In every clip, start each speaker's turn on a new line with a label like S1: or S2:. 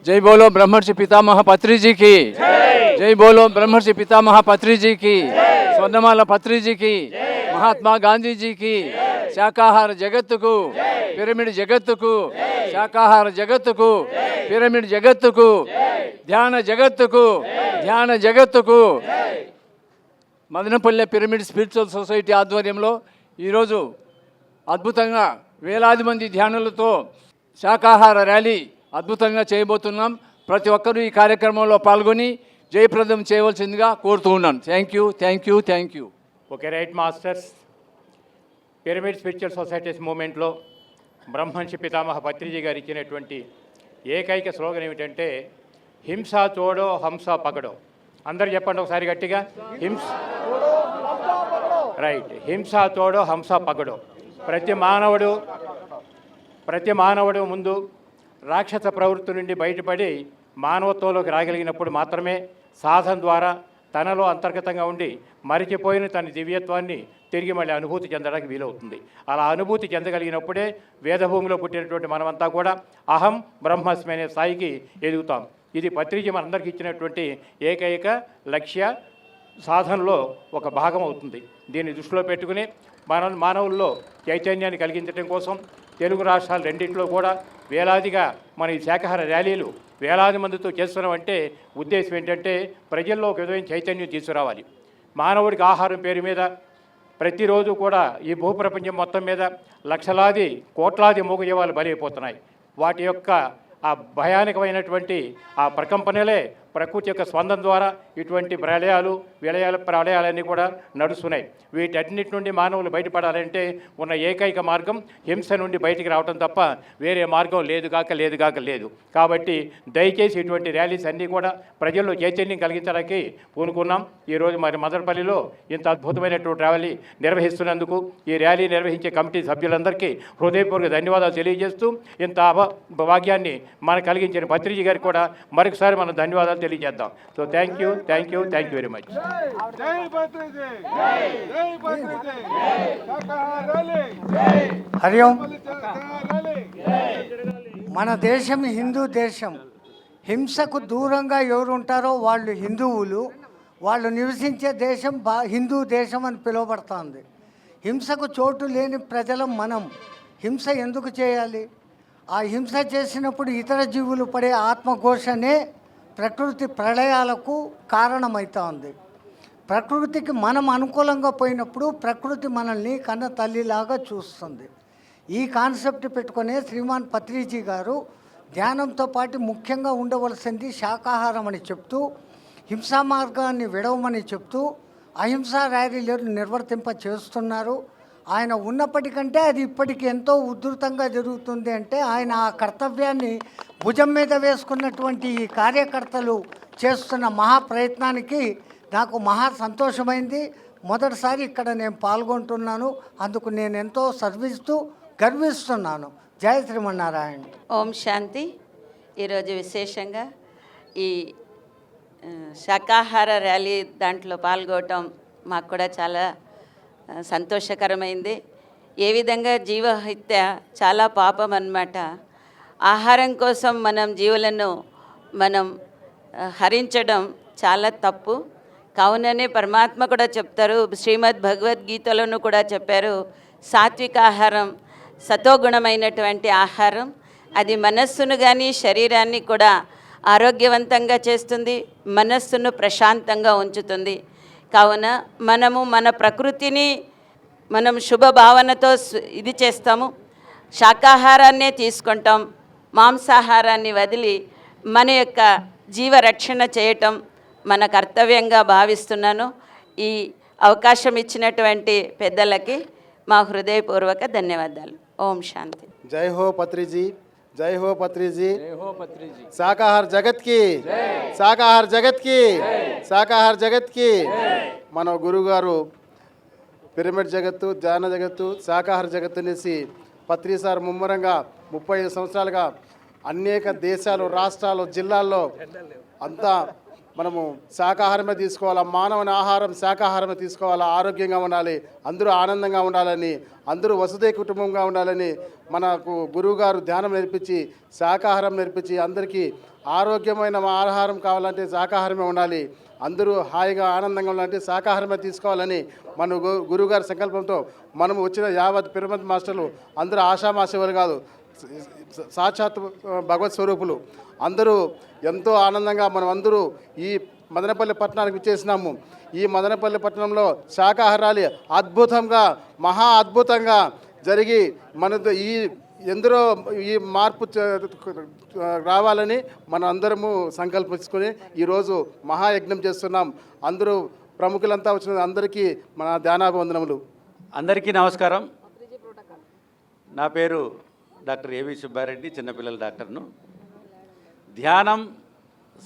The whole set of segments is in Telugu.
S1: जय बोलो ब्रह्मर्षि पितामह पत्री जी की जय बोलो ब्रह्मर्षि पितामह पत्री जी की स्वर्णमाला पत्री जी की महात्मा गांधी जी की शाकाहार जगत को पिरामिड जगत को शाकाहार जगत को पिरामिड जगत को ध्यान जगत को మదనపల్లె పిరమిడ్ స్పిరిచువల్ సొసైటీ ఆధ్వర్యంలో ఈరోజు అద్భుతంగా వేలాది మంది ధ్యానులతో శాకాహార ర్యాలీ అద్భుతంగా చేయబోతున్నాం. ప్రతి ఒక్కరూ ఈ కార్యక్రమంలో పాల్గొని జయప్రదం చేయవలసిందిగా కోరుతూ ఉన్నాను. Thank you.
S2: Okay right masters. Pyramid spiritual societies మూమెంట్లో బ్రహ్మర్షి పితామహ పత్రిజీ గారు ఇచ్చినటువంటి ఏకైక స్లోగన్ ఏమిటంటే హింసా తోడో హంస పకడో. అందరు చెప్పండి ఒకసారి గట్టిగా. హింసా తోడో హంస పకడో. ప్రతి మానవుడు ముందు రాక్షస ప్రవృత్తి నుండి బయటపడి మానవత్వంలోకి రాగలిగినప్పుడు మాత్రమే సాధన ద్వారా తనలో అంతర్గతంగా ఉండి మరిచిపోయిన తన దివ్యత్వాన్ని తిరిగి మళ్ళీ అనుభూతి చెందడానికి వీలవుతుంది. అలా అనుభూతి చెందగలిగినప్పుడే వేదభూమిలో పుట్టినటువంటి మనమంతా కూడా అహం బ్రహ్మస్మి అనే స్థాయికి ఎదుగుతాం. ఇది పత్రిజీ మనందరికీ ఇచ్చినటువంటి ఏకైక లక్ష్య సాధనలో ఒక భాగం అవుతుంది. దీన్ని దృష్టిలో పెట్టుకుని మానవుల్లో చైతన్యాన్ని కలిగించడం కోసం తెలుగు రాష్ట్రాలు రెండింటిలో కూడా వేలాదిగా మన ఈ శాకాహార ర్యాలీలు వేలాది మందితో చేస్తున్నామంటే ఉద్దేశం ఏంటంటే ప్రజల్లో ఒక విధమైన చైతన్యం తీసుకురావాలి. మానవుడికి ఆహారం పేరు మీద ప్రతిరోజు కూడా ఈ భూప్రపంచం మొత్తం మీద లక్షలాది కోట్లాది మూగజీవాలు బలైపోతున్నాయి. వాటి యొక్క ఆ భయానకమైనటువంటి ఆ ప్రకంపనలే ప్రకృతి యొక్క స్పందన ద్వారా ఇటువంటి ప్రళయాలన్నీ కూడా నడుస్తున్నాయి. వీటన్నిటి నుండి మానవులు బయటపడాలంటే ఉన్న ఏకైక మార్గం హింస నుండి బయటికి రావడం తప్ప వేరే మార్గం లేదు. కాబట్టి దయచేసి ఇటువంటి ర్యాలీస్ అన్నీ కూడా ప్రజల్లో చైతన్యం కలిగించడానికి పూనుకున్నాం. ఈరోజు మరి మదనపల్లిలో ఇంత అద్భుతమైనటువంటి ర్యాలీ నిర్వహిస్తున్నందుకు ఈ ర్యాలీ నిర్వహించే కమిటీ సభ్యులందరికీ హృదయపూర్వక ధన్యవాదాలు తెలియజేస్తూ ఇంత భాగ్యాన్ని మనకు కలిగించిన పత్రిజీ గారికి కూడా మరొకసారి మనం ధన్యవాదాలు తెలియజేద్దాం. So thank you very much.
S3: Hari Om. మన దేశం హిందూ దేశం. హింసకు దూరంగా ఎవరు ఉంటారో వాళ్ళు హిందువులు. వాళ్ళు నివసించే దేశం హిందూ దేశం అని పిలువబడుతుంది. హింసకు చోటు లేని ప్రజలం మనం. హింస ఎందుకు చేయాలి? ఆ హింస చేసినప్పుడు ఇతర జీవులు పడే ఆత్మఘోషనే ప్రకృతి ప్రళయాలకు కారణమవుతుంది. ప్రకృతికి మనం అనుకూలంగా పోయినప్పుడు ప్రకృతి మనల్ని కన్న తల్లిలాగా చూస్తుంది. ఈ కాన్సెప్ట్ పెట్టుకునే శ్రీమాన్ పత్రిజీ గారు ధ్యానంతో పాటు ముఖ్యంగా ఉండవలసింది శాకాహారం అని చెప్తూ, హింసా మార్గాన్ని విడవమని చెప్తూ అహింసా ర్యాలీలను నిర్వర్తింప చేస్తున్నారు. ఆయన ఉన్నప్పటికంటే అది ఇప్పటికి ఎంతో ఉధృతంగా జరుగుతుంది. అంటే ఆయన ఆ కర్తవ్యాన్ని భుజం మీద వేసుకున్నటువంటి ఈ కార్యకర్తలు చేస్తున్న మహాప్రయత్నానికి నాకు మహా సంతోషమైంది. మొదటిసారి ఇక్కడ నేను పాల్గొంటున్నాను. అందుకు నేను ఎంతో గర్విస్తున్నాను. జయ శ్రీమన్నారాయణ.
S4: ఓం శాంతి. ఈరోజు విశేషంగా ఈ శాకాహార ర్యాలీ దాంట్లో పాల్గొనటం మాకు కూడా చాలా సంతోషకరమైంది. ఏ విధంగా జీవహత్య చాలా పాపం అన్నమాట. ఆహారం కోసం మనం జీవులను హరించడం చాలా తప్పు. కావుననే పరమాత్మ కూడా చెప్తారు, శ్రీమద్ భగవద్గీతలోనూ కూడా చెప్పారు, సాత్విక ఆహారం సతోగుణమైనటువంటి ఆహారం అది మనస్సును కానీ శరీరాన్ని కూడా ఆరోగ్యవంతంగా చేస్తుంది, మనస్సును ప్రశాంతంగా ఉంచుతుంది. కావున మనము మన ప్రకృతిని మనం శుభభావనతో ఇది చేస్తాము, శాకాహారాన్నే తీసుకుంటాం, మాంసాహారాన్ని వదిలి మన యొక్క జీవరక్షణ చేయటం మన కర్తవ్యంగా భావిస్తున్నాను. ఈ అవకాశం ఇచ్చినటువంటి పెద్దలకి మా హృదయపూర్వక ధన్యవాదాలు. ఓం శాంతి.
S5: జై హో పత్రిజీ, జై హో పత్రిజీ. శాకాహార జగత్ కి, శాకాహార జగత్ కి, శాకాహార జగత్ కి. మన గురుగారు పిరమిడ్ జగత్తు, ధ్యాన జగత్తు, శాకాహార జగత్తు అనేసి పత్రి సార్ ముమ్మరంగా 35 సంవత్సరాలుగా అనేక దేశాలు, రాష్ట్రాలు, జిల్లాల్లో అంతా మనము శాకాహారమే తీసుకోవాలా, మానవుని ఆహారం శాకాహారమే తీసుకోవాలా, ఆరోగ్యంగా ఉండాలి, అందరూ ఆనందంగా ఉండాలని, అందరూ వసుదైక కుటుంబంగా ఉండాలని మనకు గురువుగారు ధ్యానం నేర్పించి శాకాహారం నేర్పించి అందరికీ ఆరోగ్యమైన ఆహారం కావాలంటే శాకాహారమే ఉండాలి, అందరూ హాయిగా ఆనందంగా ఉండాలంటే శాకాహారమే తీసుకోవాలని మన గురువుగారి సంకల్పంతో మనము వచ్చిన యావత్ పిరమిడ్ మాస్టర్లు అందరూ ఆషామాషివారు కాదు, సాక్షాత్ భగవత్ స్వరూపులు. అందరూ ఎంతో ఆనందంగా మనం అందరూ ఈ మదనపల్లి పట్టణానికి విచ్చేసినాము. ఈ మదనపల్లి పట్టణంలో శాకాహారాలు అద్భుతంగా, మహా అద్భుతంగా జరిగి మనతో ఎందరో ఈ మార్పు రావాలని మనం అందరము సంకల్పించుకొని ఈరోజు మహాయజ్ఞం చేస్తున్నాం. అందరూ ప్రముఖులంతా వచ్చిన అందరికీ మన ధ్యానాభివందనములు.
S6: అందరికీ నమస్కారం. నా పేరు డాక్టర్ ఏవి సుబ్బారెడ్డి, చిన్నపిల్లల డాక్టర్ను. ధ్యానం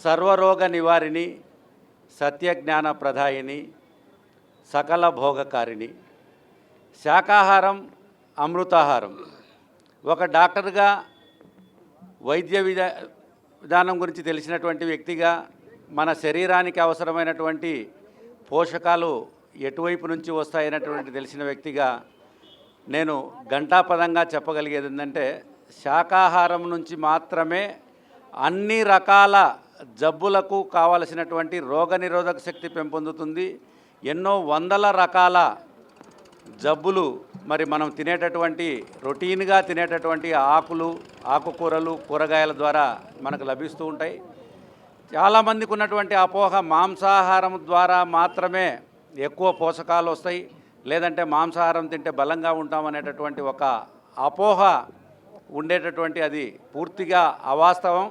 S6: సర్వరోగ నివారిణి, సత్యజ్ఞాన ప్రదాయిని, సకల భోగకారిణి. శాకాహారం అమృతాహారం. ఒక డాక్టర్గా వైద్య విధానం గురించి తెలిసినటువంటి వ్యక్తిగా మన శరీరానికి అవసరమైనటువంటి పోషకాలు ఎటువైపు నుంచి వస్తాయనేటువంటి తెలిసిన వ్యక్తిగా నేను ఘంటాపదంగా చెప్పగలిగేది ఏంటంటే, శాకాహారం నుంచి మాత్రమే అన్ని రకాల జబ్బులకు కావలసినటువంటి రోగనిరోధక శక్తి పెంపొందుతుంది. ఎన్నో వందల రకాల జబ్బులు మరి మనం తినేటటువంటి రొటీన్గా తినేటటువంటి ఆకులు, ఆకుకూరలు, కూరగాయల ద్వారా మనకు లభిస్తూ ఉంటాయి. చాలామందికి ఉన్నటువంటి అపోహ మాంసాహారం ద్వారా మాత్రమే ఎక్కువ పోషకాలు వస్తాయి, లేదంటే మాంసాహారం తింటే బలంగా ఉంటామనేటటువంటి ఒక అపోహ ఉండేటటువంటి అది పూర్తిగా అవాస్తవం.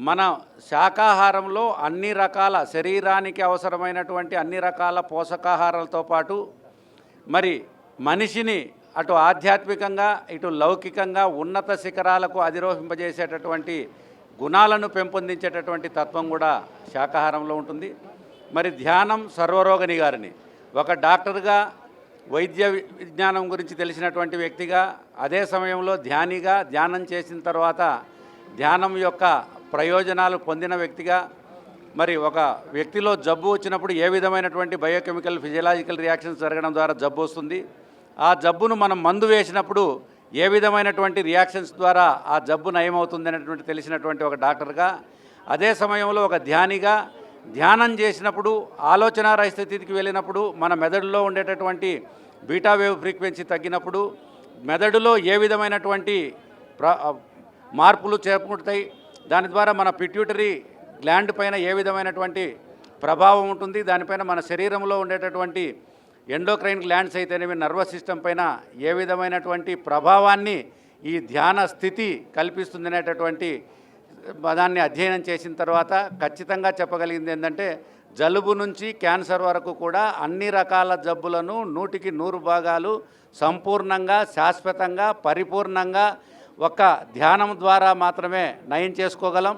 S6: మన శాకాహారంలో అన్ని రకాల శరీరానికి అవసరమైనటువంటి అన్ని రకాల పోషకాహారాలతో పాటు మరి మనిషిని అటు ఆధ్యాత్మికంగా ఇటు లౌకికంగా ఉన్నత శిఖరాలకు అధిరోహింపజేసేటటువంటి గుణాలను పెంపొందించేటటువంటి తత్వం కూడా శాకాహారంలో ఉంటుంది. మరి ధ్యానం సర్వరోగ నివారిణి. ఒక డాక్టర్గా వైద్య విజ్ఞానం గురించి తెలిసినటువంటి వ్యక్తిగా, అదే సమయంలో ధ్యానిగా, ధ్యానం చేసిన తర్వాత ధ్యానం యొక్క ప్రయోజనాలు పొందిన వ్యక్తిగా, మరి ఒక వ్యక్తిలో జబ్బు వచ్చినప్పుడు ఏ విధమైనటువంటి బయోకెమికల్ ఫిజియలాజికల్ రియాక్షన్స్ జరగడం ద్వారా జబ్బు వస్తుంది, ఆ జబ్బును మనం మందు వేసినప్పుడు ఏ విధమైనటువంటి రియాక్షన్స్ ద్వారా ఆ జబ్బు నయమవుతుంది అనేటువంటి తెలిసినటువంటి ఒక డాక్టర్గా, అదే సమయంలో ఒక ధ్యానిగా ధ్యానం చేసినప్పుడు ఆలోచన రహిత స్థితికి వెళ్ళినప్పుడు మన మెదడులో ఉండేటటువంటి బీటా వేవ్ ఫ్రీక్వెన్సీ తగ్గినప్పుడు మెదడులో ఏ విధమైనటువంటి మార్పులు చేపడతాయి, దాని ద్వారా మన పిట్యూటరీ గ్లాండ్ పైన ఏ విధమైనటువంటి ప్రభావం ఉంటుంది, దానిపైన మన శరీరంలో ఉండేటటువంటి ఎండోక్రైన్ గ్లాండ్స్ అయితేనేమి నర్వస్ సిస్టమ్ పైన ఏ విధమైనటువంటి ప్రభావాన్ని ఈ ధ్యాన స్థితి కల్పిస్తుంది అనేటటువంటి దాన్ని అధ్యయనం చేసిన తర్వాత ఖచ్చితంగా చెప్పగలిగింది ఏంటంటే, జలుబు నుంచి క్యాన్సర్ వరకు కూడా అన్ని రకాల జబ్బులను 100కి 100 భాగాలు సంపూర్ణంగా, శాశ్వతంగా, పరిపూర్ణంగా ఒక ధ్యానం ద్వారా మాత్రమే నయం చేసుకోగలం.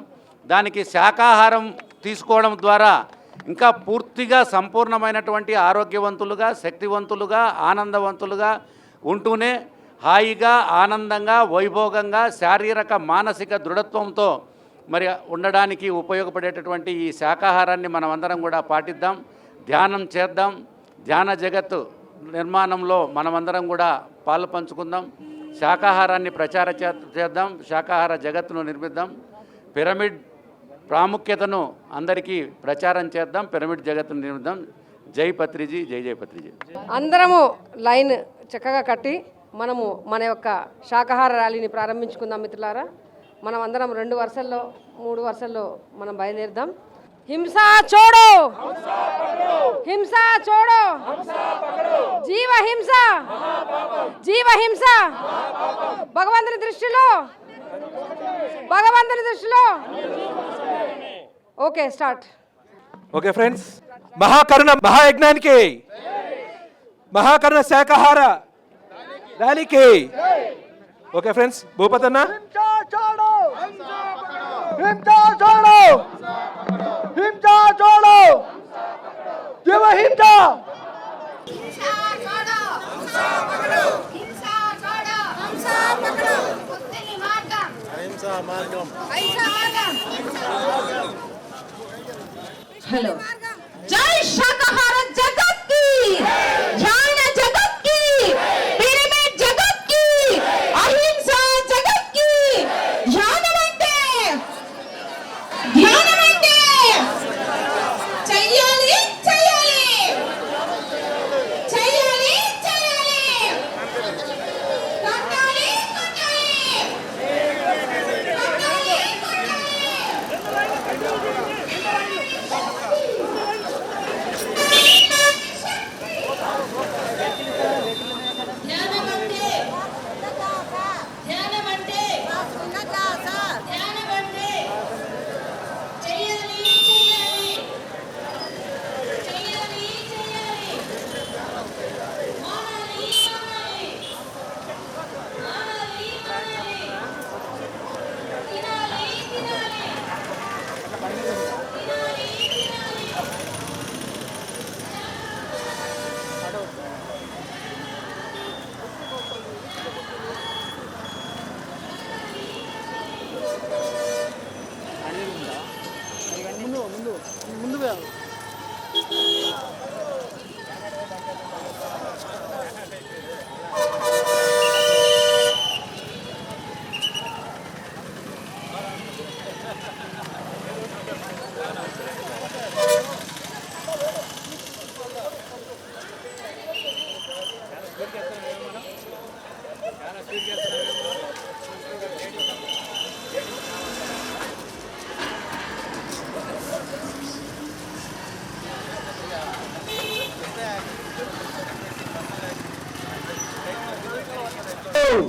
S6: దానికి శాకాహారం తీసుకోవడం ద్వారా ఇంకా పూర్తిగా సంపూర్ణమైనటువంటి ఆరోగ్యవంతులుగా, శక్తివంతులుగా, ఆనందవంతులుగా ఉంటూనే హాయిగా, ఆనందంగా, వైభోగంగా, శారీరక మానసిక దృఢత్వంతో మరి ఉండడానికి ఉపయోగపడేటటువంటి ఈ శాకాహారాన్ని మనమందరం కూడా పాటిద్దాం, ధ్యానం చేద్దాం. ధ్యాన జగత్తు నిర్మాణంలో మనమందరం కూడా పాలు పంచుకుందాం. శాకాహారాన్ని చేద్దాం, శాకాహార జగత్తును నిర్మిద్దాం. పిరమిడ్ ప్రాముఖ్యతను అందరికీ ప్రచారం చేద్దాం, పిరమిడ్ జగత్తును నిర్మిద్దాం. జై పత్రిజీ, జై జై పత్రిజీ.
S7: అందరము లైన్ చక్కగా కట్టి మనము మన యొక్క శాకాహార ర్యాలీని ప్రారంభించుకుందాం మిత్రులారా. మనం అందరం 2 వరుసల్లో 3 వరుసల్లో మనం బయలుదేరుదాం. హింసా చోడో, హింసా చోడో, జీవ హింస, జీవ హింస భగవంతుని దృష్టిలో, భగవంతుని దృష్టిలో. Okay, start.
S8: ఓకే ఫ్రెండ్స్, మహాకరుణ మహాయజ్ఞానికి, మహాకరుణ శాకాహార ర్యాలీకి. ఓకే ఫ్రెండ్స్, భూపతి అన్న.
S9: హలో జై శాకాహార జగత్ కి ధ్యాన జగత్ కి పిరమిడ్ జగత్ కి అహింస జగత్ కి ధ్యానం అంటే చెయ్యాలి చెయ్యాలి చెయ్యాలి చెయ్యాలి కట్టాలి కట్టాలి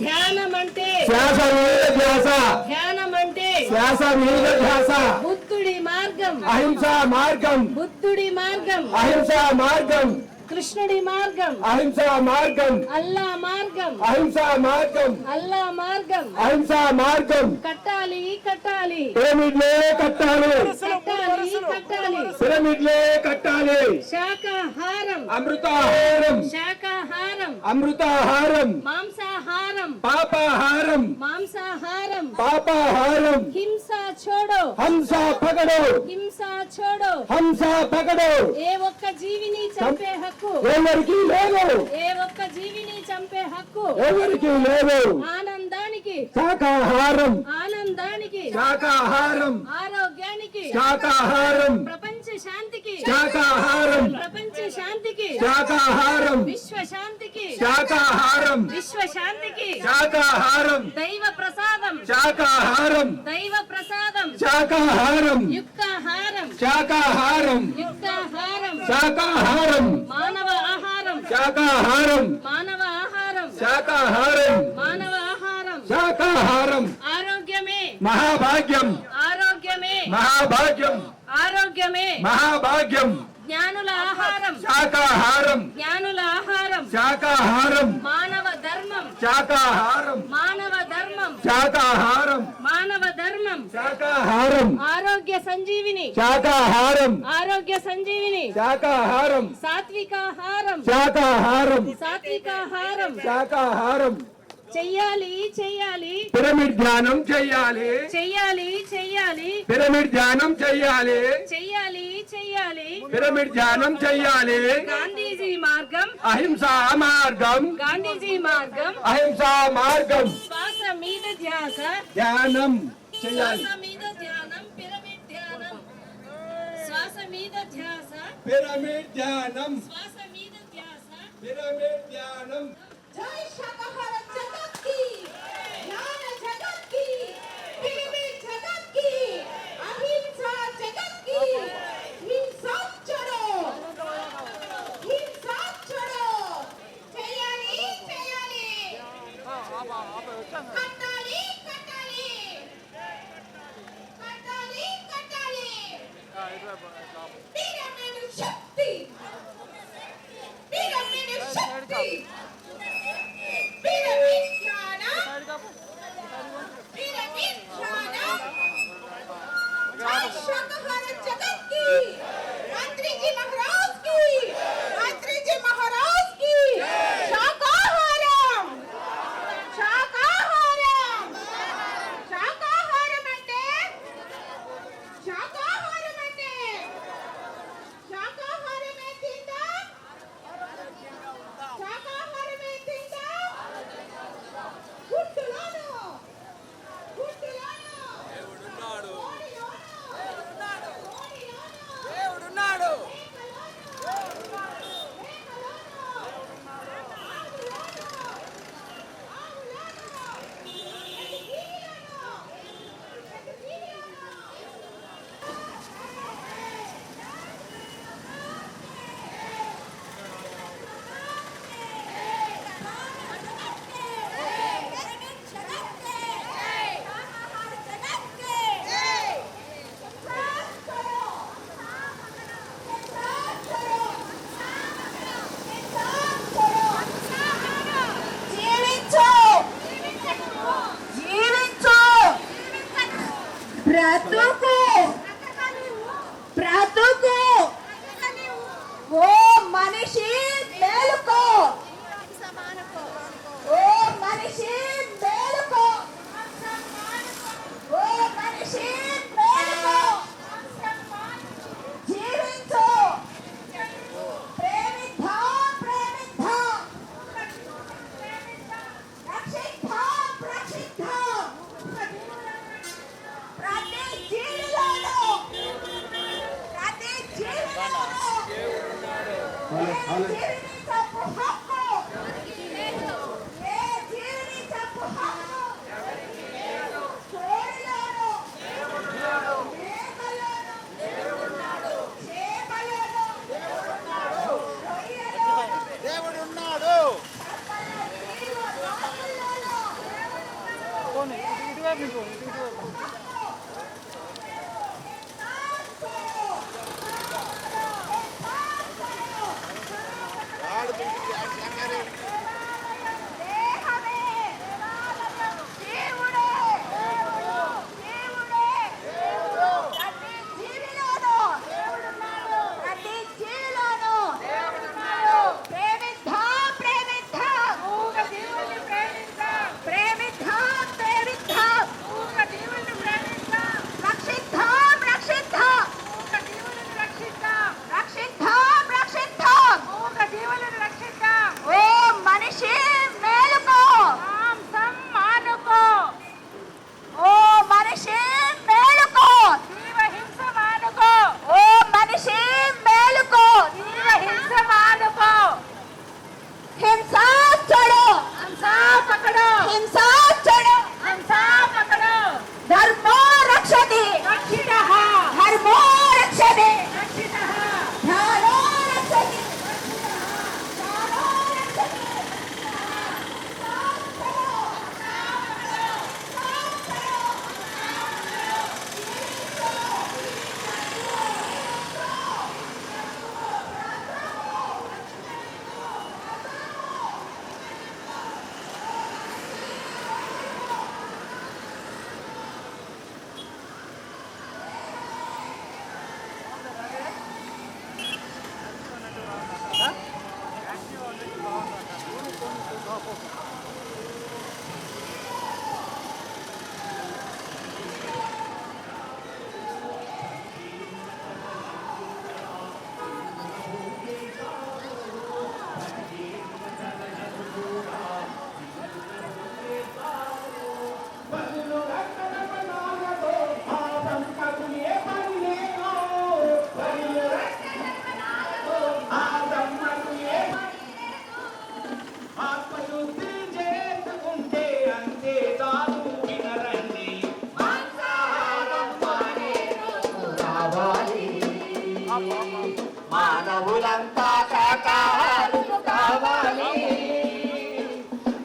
S9: ధ్యానం అంటే
S8: శ్వాస మీద ధ్యాస,
S9: ధ్యానం అంటే
S8: శ్వాస మీద ధ్యాస,
S9: బుద్ధుడి మార్గం,
S8: అహింస మార్గం,
S9: బుద్ధుడి మార్గం,
S8: అహింస మార్గం,
S9: కృష్ణుడి మార్గం,
S8: అహింస మార్గం,
S9: అల్లా మార్గం,
S8: అహింస మార్గం,
S9: అల్లా మార్గం,
S8: అహింస మార్గం.
S9: కట్టాలి కట్టాలి
S8: పిరమిడ్లే కట్టాలి,
S9: కట్టాలి కట్టాలి
S8: పిరమిడ్లే కట్టాలి.
S9: శాకాహారం,
S8: అమృతాహారం,
S9: శాకాహారం,
S8: అమృతాహారం,
S9: మాంసాహారం,
S8: పాపాహారం,
S9: మాంసాహారం,
S8: పాపాహారం.
S9: హింస छोड़ो,
S8: హంస పకడో,
S9: హింస छोड़ो,
S8: హంస పకడో.
S9: ఏ ఒక్క జీవిని చంపే హక్కు
S8: ఎవరికి లేదు,
S9: ఏ ఒక్క జీవిని చంపే హక్కు
S8: ఎవరికి లేదు.
S9: ఆనందానికి,
S8: శాకాహారం,
S9: ఆనందానికి,
S8: శాకాహారం,
S9: ఆరోగ్యానికి,
S8: శాకాహారం,
S9: ప్రపంచ శాంతికి,
S8: శాకాహారం,
S9: ప్రపంచ శాంతికి,
S8: శాకాహారం,
S9: విశ్వ శాంతికి,
S8: శాకాహారం,
S9: విశ్వ శాంతికి,
S8: శాకాహారం,
S9: దైవ ప్రసాదం,
S8: శాకాహారం,
S9: దైవ ప్రసాదం,
S8: శాకాహారం,
S9: యుక్తాహారం,
S8: శాకాహారం,
S9: యుక్తాహారం,
S8: శాకాహారం,
S9: మానవ ఆహారం,
S8: శాకాహారం,
S9: మానవ ఆహారం,
S8: శాకాహారం,
S9: మానవ ఆహారం,
S8: శాకాహారం.
S9: ఆరోగ్యమే,
S8: మహాభాగ్యం,
S9: ఆరోగ్యమే,
S8: మహాభాగ్యం,
S9: ఆరోగ్యమే,
S8: మహాభాగ్యం.
S9: జ్ఞానుల ఆహారం,
S8: శాకాహారం,
S9: జ్ఞానుల ఆహారం,
S8: శాకాహారం,
S9: మానవ ధర్మం,
S8: శాకాహారం,
S9: మానవ ధర్మం,
S8: శాకాహారం,
S9: మానవ ధర్మం,
S8: శాకాహారం,
S9: ఆరోగ్య సంజీవిని,
S8: శాకాహారం,
S9: ఆరోగ్య సంజీవిని,
S8: శాకాహారం,
S9: సాత్వికాహారం,
S8: శాకాహారం,
S9: సాత్వికాహారం,
S8: శాకాహారం.
S9: చెయ్యాలి చెయ్యాలి
S8: పిరమిడ్ ధ్యానం చెయ్యాలి,
S9: చెయ్యాలి చెయ్యాలి
S8: పిరమిడ్ ధ్యానం చెయ్యాలి,
S9: చెయ్యాలి చెయ్యాలి
S8: పిరమిడ్ ధ్యానం చెయ్యాలి.
S9: గాంధీజీ మార్గం,
S8: అహింసా మార్గం,
S9: గాంధీజీ మార్గం,
S8: అహింసా మార్గం.
S9: శ్వాస మీద ధ్యాస,
S8: ధ్యానం చెయ్యాలి,
S9: శ్వాస మీద ధ్యానం, పిరమిడ్ ధ్యానం, శ్వాస మీద ధ్యాస,
S8: పిరమిడ్ ధ్యానం,
S9: శ్వాస మీద ధ్యాస.
S8: పిరమిడ్ ధ్యానం.
S9: జై శాకాహార జగత్ కి, జ్ఞాన జగత్ కి, పిరమిడ్ జగత్ కి, అహింస జగత్ కి, హింసా छोड़ो, హింసా छोड़ो. చేయాలి చేయాలి, కట్టాలి కట్టాలి, కట్టాలి కట్టాలి. పిరమిడ్ శక్తి, పిరమిడ్ శక్తి, పిరమిడ్ జ్ఞానం, పిరమిడ్ జ్ఞానం. జై శాకాహార జగత్ కి, మంత్రిజీ మహారాజ్ కి, మంత్రిజీ మహారాజ్ కి. శాకాహారం, శాకాహారం, శాకాహారం అంటే, శాకాహారం అంటే
S10: మానవులంతా శాకాహారులు కావాలి,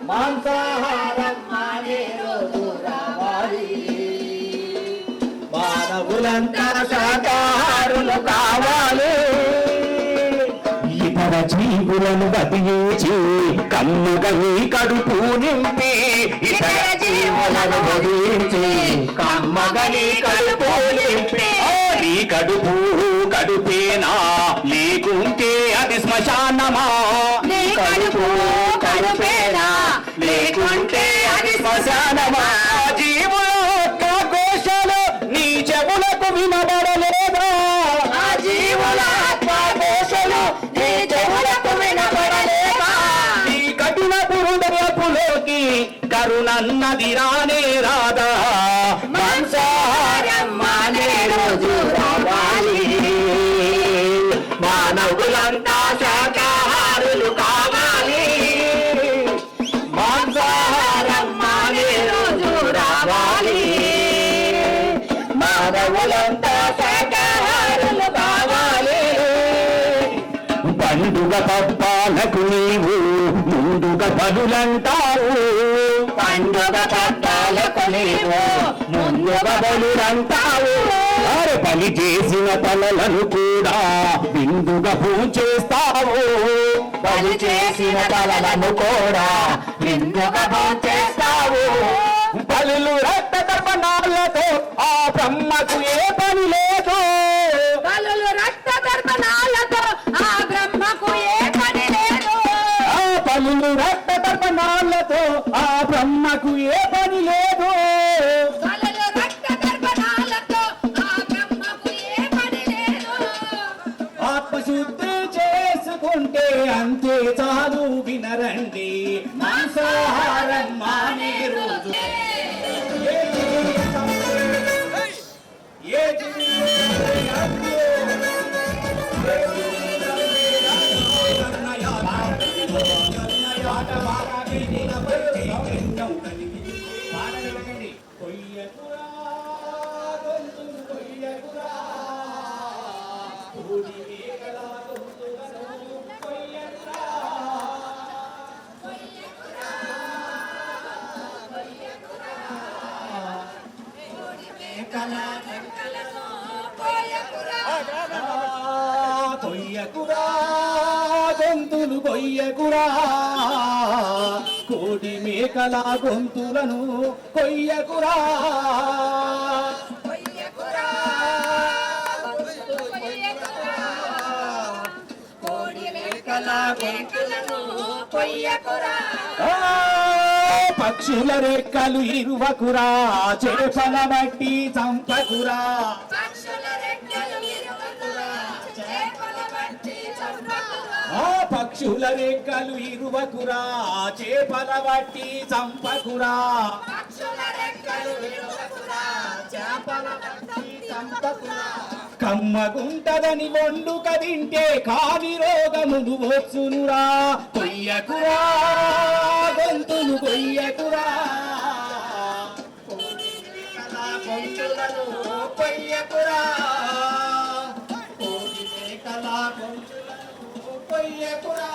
S10: మాంసాహారం మానే రోజు రావాలి. మానవులంతా శాకాహారులు కావాలి, ఇతర జీవులను బతికించి కమ్ముగా నీ కడుపు నింపి, ఇతర జీవులను బతికించి కమ్మగా నీ కడుపు నింపి, నీ కడుపు కడుపేనా లేకుంటే అది శ్మశానమా, నీ కడుపు కడుపేనా లేకుంటే అది శ్మశానమా. జీవుల యొక్క ఘోషలు నీ చెవులకు వినబడలేదా, ఆ జీవుల యొక్క ఘోషలు నీ చెవులకు వినబడలేదా. నీ కఠిన హృదయపులోకి కరుణన్నది రానే రాదా, మాంసాహారం మానే రోజు రావాలి. మానవులంతా శాకాహారులు కావాలి, మాంసాహారం మానే రోజు రావాలి. మానవులంతా శాకాహారులు కావాలి. పండుగ పప్పాలకు నీవు ముందుగా బలులంటావు, పండుగ పప్పాలకు నీవు ముందుగా బలులంటావు. పని చేసిన తలలను కూడా విందుగా పూజేస్తావు, పని చేసిన తలలను కూడా విందుగా పూజేస్తావు. బలులు రక్త తర్పణాలతో ఆ బ్రహ్మకు ఏ పని లేదు, బలులు రక్త తర్పణాలతో ఆ బ్రహ్మకు ఏ పని లేదు. ఆ బలులు రక్త తర్పణాలతో ఆ బ్రహ్మకు ఏ పని లేదు, బలులు రక్త తర్పణాలతో ఆ బ్రహ్మకు ఏ పని లేదు. ఆత్మశుద్ధి చేసుకుంటే అంతే చాలు వినరండి, మాంసాహారం మానే రోజు. గొంతులు కొయ్యకురా కోడి మేకల గొంతులను కొయ్యకురా పక్షుల రెక్కలు ఇరువకురా చేపల బట్టి చంపకురా పక్షుల రెక్కలు ఇరువకురా చేపల బట్టి చంపకురా కమ్మగుంటదని వండుక తింటే కావి రోగములు వచ్చునురా కొయ్యకురా గొంతులు కొయ్యకురా గొంతులను కొయ్యకురా కొయ్యకురా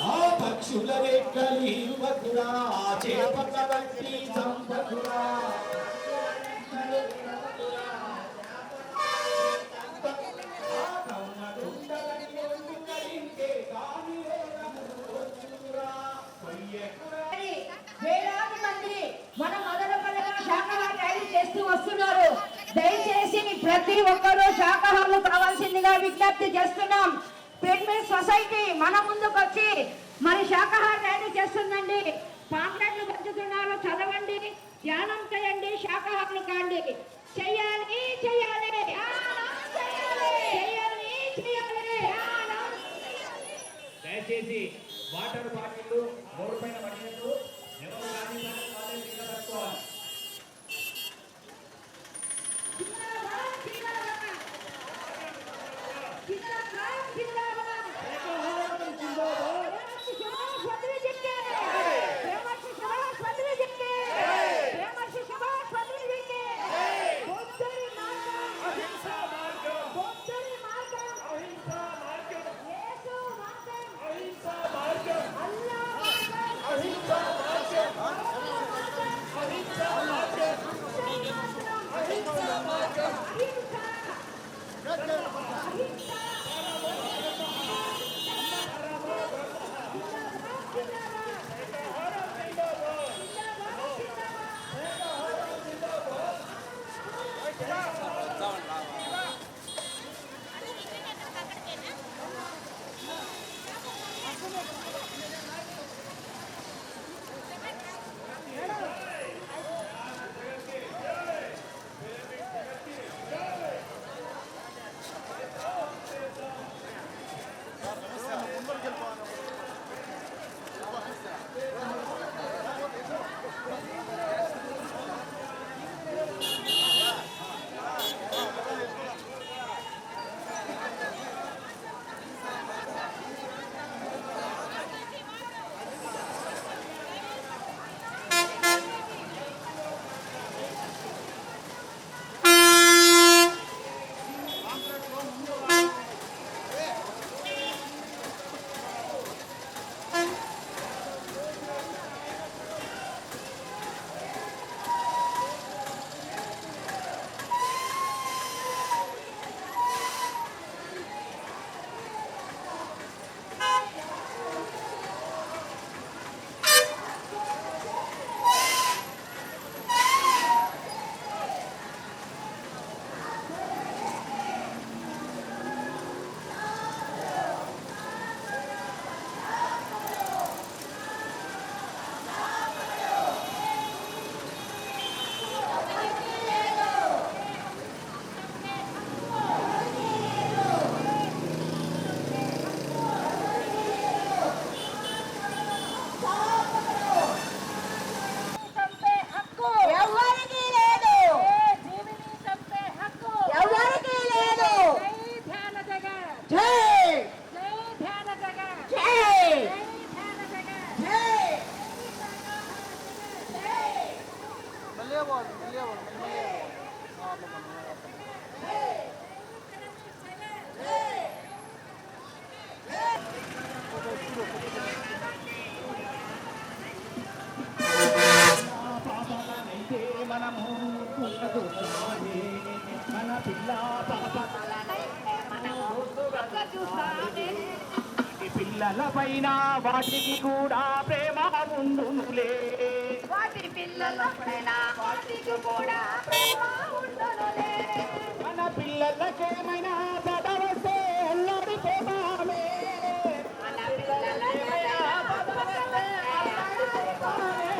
S10: ఆ పక్షుల రెక్కలు ఇరువకురా చేపల బట్టి చంపకురా
S9: వేలాది మంది మన మొదలుపల్లగా శాకాహార ర్యాలీ చేస్తూ వస్తున్నారు. దయచేసి ప్రతి ఒక్కరూ శాకాహారులు కావాల్సిందిగా విజ్ఞప్తి చేస్తున్నాం. పిరమిడ్ సొసైటీ మన ముందుకు వచ్చి మరి శాకాహార ర్యాలీ చేస్తుందండి. పాంప్లెట్లు పంచుతున్నారు, చదవండి, ధ్యానం చేయండి, శాకాహారులు కాండి. చెయ్యాలి చెయ్యాలి
S10: దయచేసి వాటర్ బాటిల్ రోడ్డు పైన పడినట్టు ఎవరు కానీ నిలబెట్టుకోవాలి. పిల్లలపైన వాటికి కూడా ప్రేమ ఉండునులే.
S9: వాటి పిల్లలపైన వాటికి కూడా ప్రేమ ఉండునులే.
S10: మన పిల్లలకేమైనా బాధ వస్తే అల్లాడిపోతామే.
S9: మన పిల్లలకేమైనా బాధ వస్తే అల్లాడిపోతామే.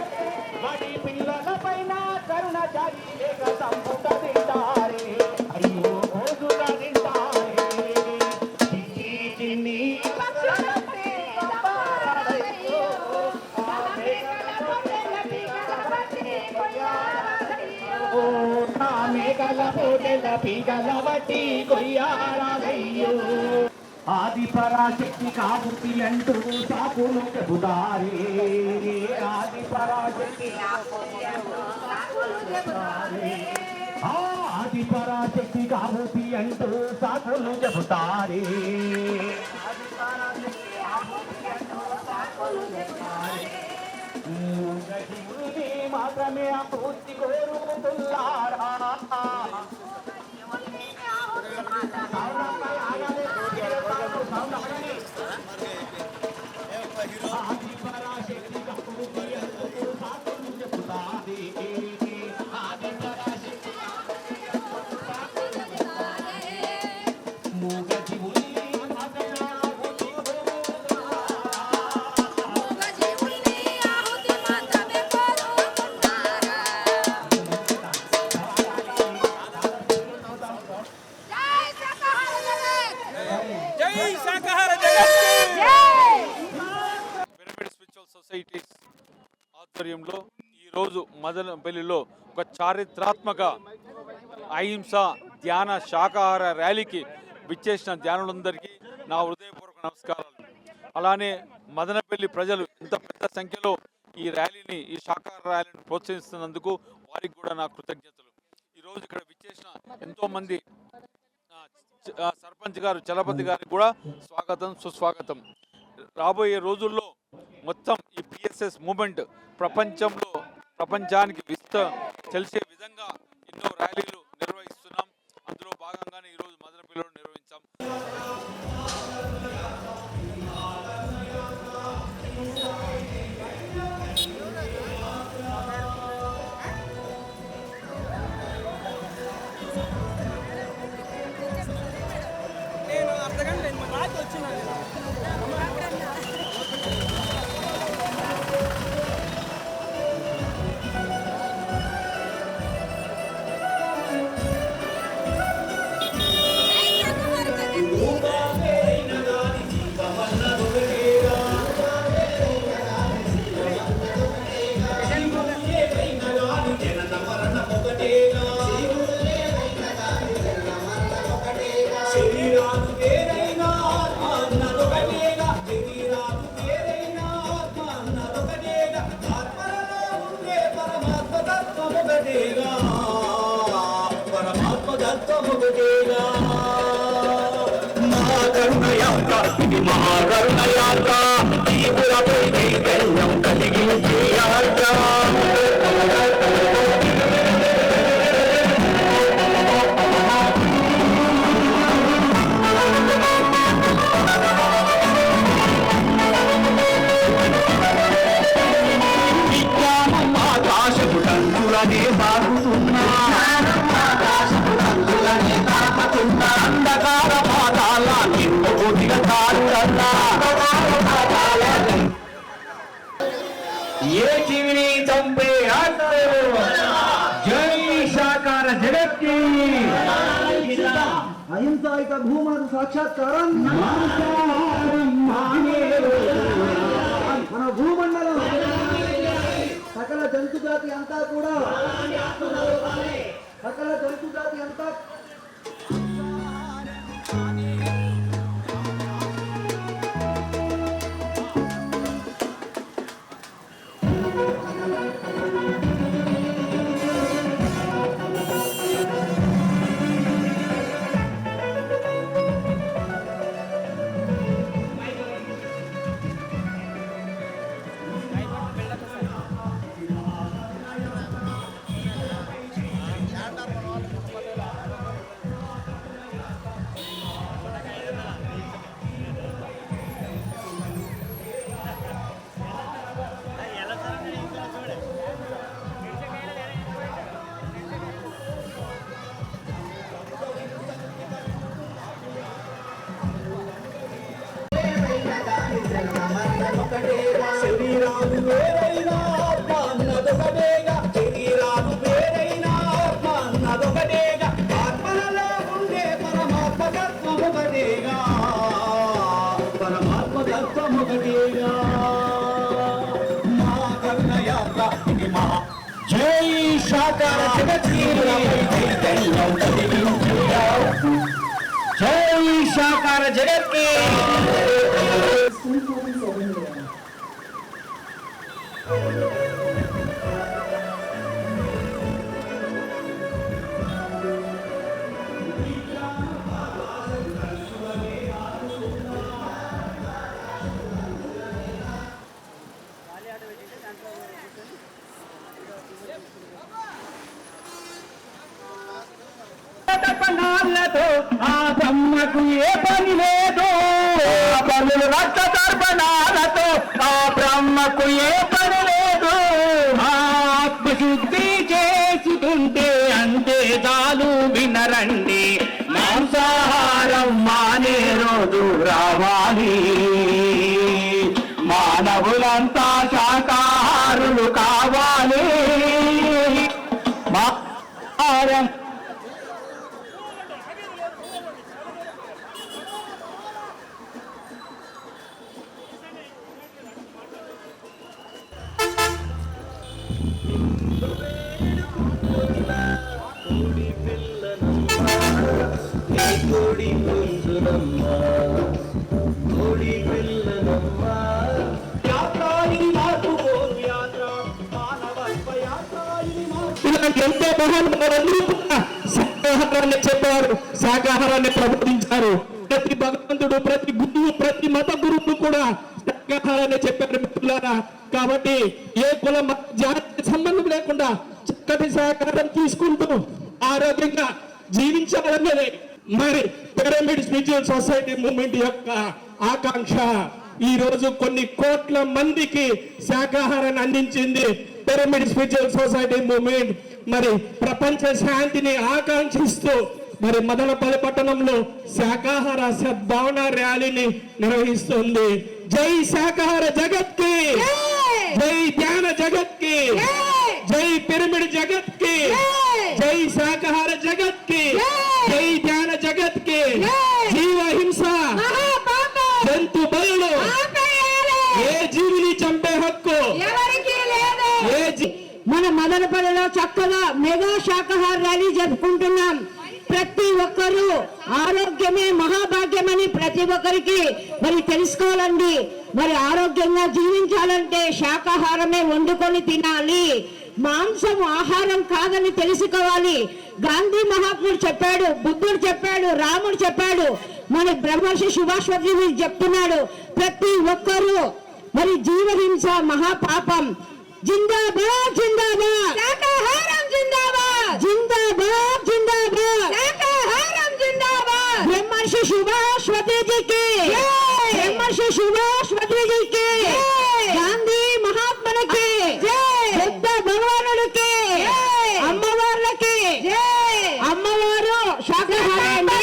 S10: వాటి పిల్లలపైన కరుణ జారి లేక సంపుట తింటారే. అయ్యో రోజుల తింటారే. చిన్ని చిన్ని
S9: పక్షులపై సంబరాలయ్యో.
S10: నా మేఘల పోటెల పీగల బట్టి కొయ్యాలయ్యో. ఆది పరాశక్తి కాపుతి అంటూ సాకులు చెబుతారే. ఆది పరాశక్తి ఆది పరాశక్తి కాపుతి అంటూ సాకులు చెబుతారే. మూగజీవుల్ని మాత్రమే ఆ పూర్తి కోరుకుంటున్నారా. ఆది పరాశక్తి కాపుతి అంటూ సాకులు చెబుతారే. ఆది పరాశక్తి మూగజీవుల్ని మాత్రమే ఆ పూర్తి
S11: పిరమిడ్ స్పిరిచువల్ సొసైటీస్ ఆధ్వర్యంలో ఈరోజు మదనపల్లిలో ఒక చారిత్రాత్మక అహింస ధ్యాన శాకాహార ర్యాలీకి విచ్చేసిన ధ్యానులందరికీ నా హృదయపూర్వక నమస్కారాలు. అలానే మదనపల్లి ప్రజలు ఇంత పెద్ద సంఖ్యలో ఈ ర్యాలీని ఈ శాకాహార ర్యాలీని ప్రోత్సహిస్తున్నందుకు వారికి కూడా నా కృతజ్ఞతలు. ఈరోజు ఇక్కడ విచ్చేసిన ఎంతోమంది సర్పంచ్ గారు చలపతి గారికి కూడా స్వాగతం సుస్వాగతం. రాబోయే రోజుల్లో మొత్తం ఈ పిఎస్ఎస్ మూమెంట్ ప్రపంచానికి తెలిసే విధంగా ఎన్నో ర్యాలీలు నిర్వహిస్తున్నాం. అందులో భాగంగానే ఈరోజు మదనపల్లిలో నిర్వహించాం.
S10: ఏ జీవిని చంపే జై శాకార జగత్కి
S3: అహింసాయుత భూమాత సాక్షాత్కారం మన భూమండలం సకల జంతు జాతి అంతా కూడా సకల జంతు జాతి అంతా
S10: ఒకటేగా మా కర్ణయాత్ర ఇది మా జై శాకార జగత్కి జై శాకార జగత్కి తర్పణాలతో ఆ బ్రహ్మకు ఏ పని లేదు ఆ పనులు రక్త తర్పణాలతో ఆ బ్రహ్మకు ఏ పని లేదు ఆత్మశుద్ధి చేసుకుంటే అంతే చాలు వినరండి మాంసాహారం మానే రోజు రావాలి మానవులంతా శాకాహారులు కావాలి మాంసాహారం ఎంతో మహానుభావులందరూ కూడా శాకాహారాన్ని చెప్పారు శాకాహారాన్ని ప్రబోధించారు ప్రతి భగవంతుడు ప్రతి గురువు ప్రతి మత గురువు కూడా శాకాహారాన్ని చెప్పారు మిత్రులారా కాబట్టి ఏ కుల జాతి సంబంధం లేకుండా చక్కటి శాకాహారం తీసుకుంటూ ఆరోగ్యంగా జీవించాలన్నదే మరి పిరమిడ్ స్పిరిచువల్ సొసైటీ మూవ్మెంట్ యొక్క ఆకాంక్ష ఈ రోజు కొన్ని కోట్ల మందికి శాకాహారాన్ని అందించింది పిరమిడ్ స్పిరిచువల్ సొసైటీ మూవ్మెంట్ మరి ప్రపంచ శాంతిని ఆకాంక్షిస్తూ మరి మదనపల్లి పట్టణంలో శాకాహార సద్భావన ర్యాలీని నిర్వహిస్తుంది జై శాకాహార జగత్ కి జై ధ్యాన జగత్ కి జై పిరమిడ్ జగత్ కి జై శాకాహార జగత్ కి జై ధ్యాన జగత్ కి జీవ హింస జంతు బలులు ఏ జీవిని చంపే హక్కు
S9: మన మదనపల్లిలో చక్కగా మెగా శాకాహార ర్యాలీ జరుపుకుంటున్నాం ప్రతి ఒక్కరూ ఆరోగ్యమే మహాభాగ్యమని ప్రతి ఒక్కరికి మరి తెలుసుకోవాలండి మరి ఆరోగ్యంగా జీవించాలంటే శాకాహారమే వండుకొని తినాలి మాంసం ఆహారం కాదని తెలుసుకోవాలి గాంధీ మహాత్ముడు చెప్పాడు బుద్ధుడు చెప్పాడు రాముడు చెప్పాడు మన బ్రహ్మర్షి సుభాష్ చంద్రబోస్ చెప్తున్నాడు ప్రతి ఒక్కరూ మరి జీవహింస మహాపాపం జిందాబాద్ జిందాబాద్ శాకాహారం జిందాబాద్ జిందాబాద్ జిందాబాద్ శాకాహారం జిందాబాద్ బ్రహ్మర్షి సుభాష్ చంద్రబోస్ బ్రహ్మర్షి సుభాష్ చంద్రబోస్ గాంధీ మహాత్మునికి బుద్ధ భగవానుడికి అమ్మవార్లకి అమ్మవారు శాకాహారాన్ని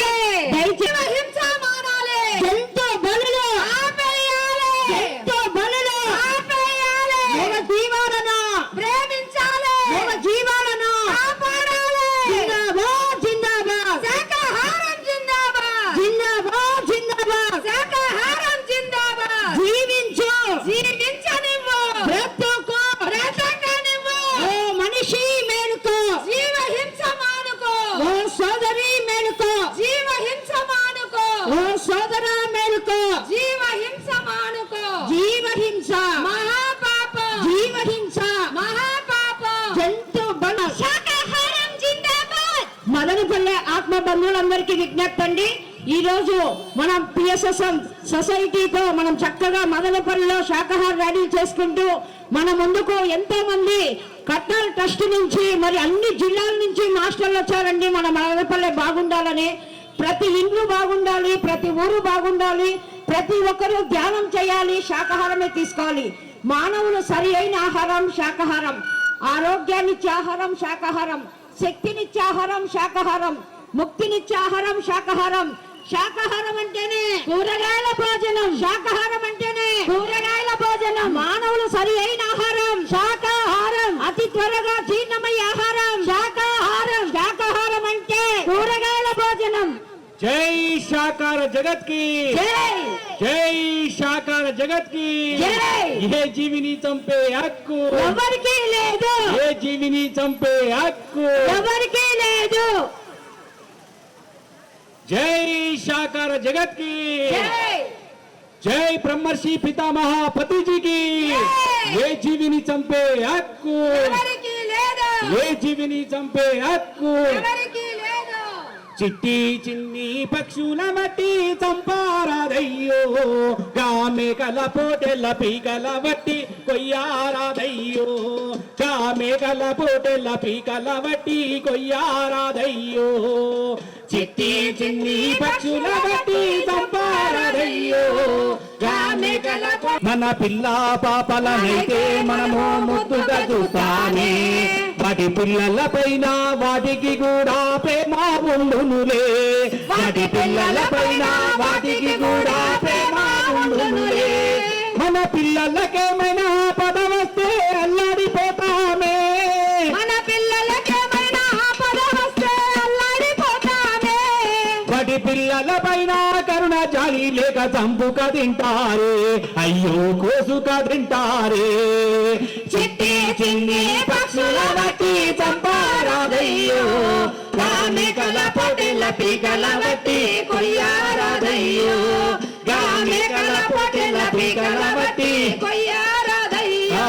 S9: హింస మానాలి ఎంతో బలులు ఆపేయాలి ఎంతో బలులు ఆపేయాలి ఒక జీవాలను ప్రేమించాలి ఒక జీవాలను కాపాడాలి జిందాబాద్ జిందాబాద్ శాకాహారం జిందాబాద్ జిందాబాద్ జిందాబాద్ శాకాహారం జిందాబాద్ జీవించు జీవించనివ్వు బ్రతుకు బ్రతకనివ్వు ఓ మనిషి మేలుకో జీవ హింస మానుకో ఓ సోదరి మేలుకో జీవ హింస మానుకో ఓ సోదర మేలుకో జీవ హింస మానుకో జీవ హింస మహాపాపం జీవ హింస మహాపాపం జంతు బల శాకాహారం జిందాబాద్ మదనపల్లె ఆత్మ బంధువులందరికీ విజ్ఞప్తి అండి ఈ రోజు మనం పిఎస్ఎస్ఎం సొసైటీతో మనం చక్కగా మదనపల్లిలో శాకాహార ర్యాలీ చేసుకుంటూ మన ముందుకు ఎంతో మంది కట్నాల ట్రస్ట్ నుంచి మరి అన్ని జిల్లాల నుంచి మాస్టర్లు వచ్చారండి మన మదనపల్లె బాగుండాలని ప్రతి ఇల్లు బాగుండాలి ప్రతి ఊరు బాగుండాలి ప్రతి ఒక్కరూ ధ్యానం చేయాలి శాకాహారమే తీసుకోవాలి మానవులు సరి అయిన ఆహారం శాకాహారం ఆరోగ్యాన్నిచ్చే ఆహారం శాకాహారం శక్తినిచ్చే ఆహారం శాకాహారం ముక్తినిచ్చే ఆహారం శాకాహారం శాకాహారం అంటేనే కూరగాయల భోజనం శాకాహారం అంటేనే కూరగాయల భోజనం మానవులు సరి అయిన ఆహారం శాకాహారం అతి త్వరగా జీర్ణమయ్యే ఆహారం శాకాహారం శాకాహారం అంటే కూరగాయల భోజనం
S10: జై శాఖ శాకాహార జగత్ కి
S9: జై
S10: జై శాకాహార జగత్ కి
S9: జై
S10: ఏ జీవిని చంపే హక్కు
S9: ఎవరికీ లేదు
S10: ఏ జీవిని చంపే హక్కు
S9: ఎవరికీ లేదు
S10: జై శాకాహార జగత్ కి
S9: జై
S10: జై బ్రహ్మర్షి పితామహ పత్రిజీకి ఏ జీవిని చంపే హక్కు
S9: ఎవరికీ లేదు
S10: ఏ జీవిని చంపే హక్కు
S9: ఎవరికీ లేదు
S10: చిట్టి చిన్ని పక్షుల మట్టి చంపారాదయ్యో గామెకల పోటెల పీకల వట్టి కొయ్యారాదయ్యో గామెకల పోటెల పీకల వట్టి కొయ్యారాదయ్యో చిట్టి చిన్ని పక్షుల మట్టి చంపారాదయ్యో గామెకల మన పిల్ల పాపలనైతే మనము ముద్దుగా చూస్తానే వాటి పిల్లల పైన వాటికి కూడా ప్రేమ ఉండునులే వాటి పిల్లల పైన వాటికి కూడా ప్రేమ ఉండునులే మన పిల్లలకేమైనా పదవస్తే అల్లాడిపోతామే
S9: మన పిల్లలకేమైనా ఆపద వస్తే అల్లాడిపోతామే
S10: వాటి పిల్లల పైన కరుణ జాలి లేక చంపుక తింటారే అయ్యో కోసుక తింటారే చిట్టి చిన్ని పక్షుల బట్టి చంపారాదయ్యో గామెకల పొటెల పీకల బట్టి కొయ్యారాదయ్యో గామెకల పొటెల పీకల బట్టి
S9: కొయ్యారాదయ్యో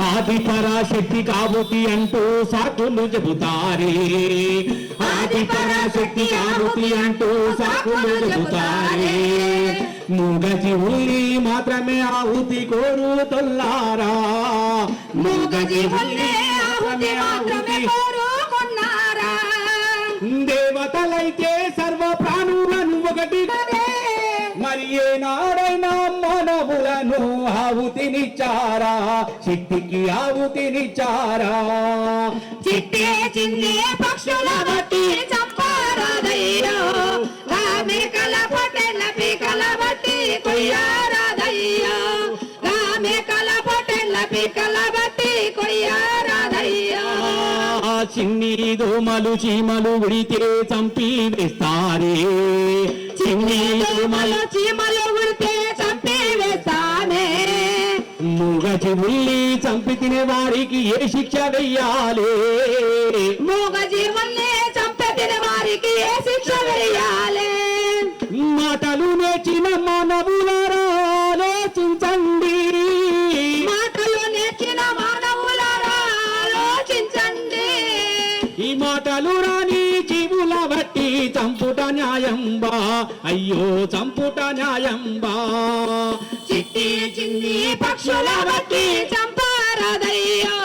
S10: ఆది పరాశక్తి కాబుతి అంటూ సాకులు చెబుతారే ఆది పరాశక్తి కాబుతి అంటూ సాకులు చెబుతారే మూగజీవుల్ని మాత్రమే ఆహుతి కోరుతొల్లారా
S9: మూగజీవుల్ని ఆహుతి మాత్రమే కోరుకున్నారా
S10: దేవతలైతే సర్వ ప్రాణులను ఒకటి మరి ఏనాడైనా మానవులను ఆహుతినిచ్చారా శక్తికి ఆహుతినిచ్చారా
S9: చిట్టి చిన్ని పక్షుల బట్టి చంపారాదయ్యో గామెకల పొటెల పీకల బట్టి కొయ్యారాదయ్యో గామెకల పొటెల పీకల బట్టి కొయ్యారాదయ్యో
S10: చిన్ని దోమలు చీమలు ఉడితే చంపి వేస్తారే చిన్ని దోమలు
S9: చీమలు ఉడితే చంపి వేస్తానే
S10: మూగజీవుల్ని చంపి తినే వారికి ఏ శిక్ష వెయ్యాలి
S9: మూగజీవుల్ని చంపిన వారికి ఏ శిక్ష వేయాలి
S10: మాటలు నేర్చిన మానవులారా ఆలోచించండి
S9: మాటలు నేర్చిన మానవులారా ఆలోచించండి
S10: ఈ మాటలు రాని జీవుల బట్టి చంపుట న్యాయంబా అయ్యో చంపుట న్యాయంబా
S9: చిట్టి చిన్ని పక్షుల బట్టి చంపారాదయ్యో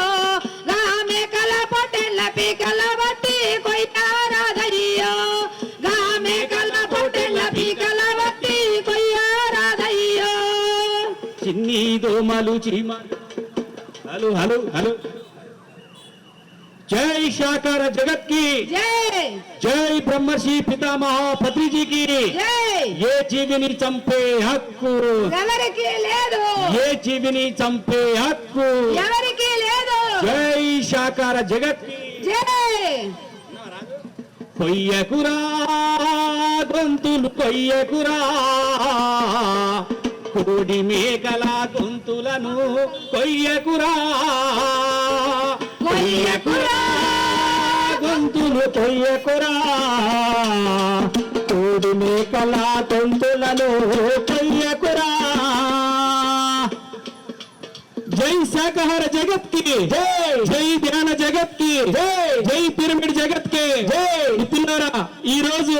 S9: గామెకల పొటెల పీకల బట్టి కొయ్యారాదయ్యో గామెకల పొటెల పీకల బట్టి కొయ్యారాదయ్యో
S10: చిన్ని దోమలు చీమలు హలో హలో హలో జై శాకార జగత్ కి
S9: జై
S10: జై బ్రహ్మర్షి పితామహ పత్రిజీకి
S9: జై
S10: ఏ జీవిని చంపే హక్కు
S9: ఎవరికీ లేదు
S10: ఏ జీవిని చంపే హక్కు
S9: ఎవరికీ లేదు
S10: జై శాకార జగత్ కి
S9: జై
S10: కొయ్యకురా గొంతులు కొయ్యకురా కోడి మేకల గొంతులను కొయ్యకురా కొయ్యకురా గొంతులు కొయ్యకురా కోడి మేకల గొంతులను కొయ్యకురా జై శాకాహార జగత్ కి జై జై ధ్యాన జగత్ కి జై జై పిరమిడ్ జగత్ కి జై మిత్రులారా ఈ రోజు